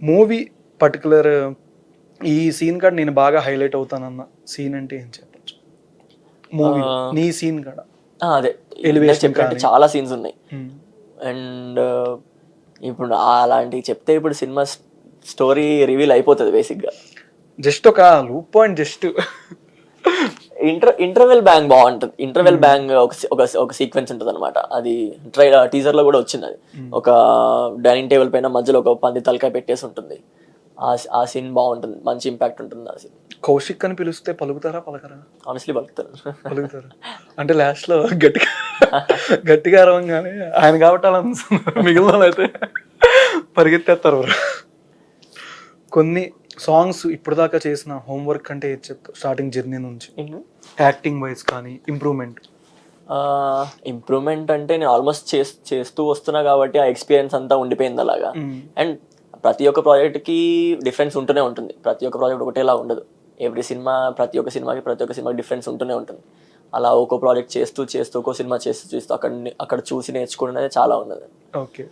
Movie particular ఈ scene కాడ నేను బాగా హైలైట్ అవుతానన్న సీన్ అంటే ఏం చెప్పచ్చు మూవీ నీ సీన్ కాడ? అదే Elevation చెప్పినట్టు కానీ. చాలా సీన్స్ ఉన్నాయి. అండ్ ఇప్పుడు అలాంటివి చెప్తే ఇప్పుడు సినిమా స్టోరీ రివీల్ అయిపోతుంది బేసిక్గా. జస్ట్ ఒక loop point just interval bang బాగుంటుంది. ఇంటర్వెల్ బ్యాంగ్ ఒక సీక్వెన్స్ ఉంటుంది అనమాట. అది టీజర్ లో కూడా వచ్చింది. అది ఒక డైనింగ్ టేబుల్ పైన మధ్యలో ఒక పంది తలకాయ పెట్టేసి ఉంటుంది. ఆ సీన్ బాగుంటుంది, మంచి ఇంపాక్ట్ ఉంటుంది ఆ సీన్. కౌశిక్ అని పిలిస్తే పలుకుతారా పలకరా? ఆనెస్ట్లీ పలుకుతారు. పలుకుతారు అంటే లాస్ట్ లో గట్టిగా అరవంగానే ఆయన కాబట్టి అలా మిగిలిన అయితే పరిగెత్తేస్తారు. కొన్ని సాంగ్స్ ఇప్పుడు దాకా చేసిన హోంవర్క్ అంటే ఏది చెప్తావు స్టార్టింగ్ జర్నీ నుంచి? యాక్టింగ్ వైజ్ కానీ ఇంప్రూవ్మెంట్ అంటే నేను ఆల్మోస్ట్ చేస్తూ వస్తున్నా కాబట్టి ఆ ఎక్స్పీరియన్స్ అంతా ఉండిపోయింది అలాగా. అండ్ ప్రతి ఒక్క ప్రాజెక్ట్కి డిఫరెన్స్ ఉంటూనే ఉంటుంది. ప్రతి ఒక్క ప్రాజెక్ట్ ఒకటేలా ఉండదు. ప్రతి ఒక్క సినిమాకి డిఫరెన్స్ ఉంటూనే ఉంటుంది. అలా ఒక్కో ప్రాజెక్ట్ చేస్తూ ఒక్కో సినిమా చేస్తూ అక్కడ చూసి నేర్చుకోవడం అనేది చాలా ఉన్నది. ఓకే.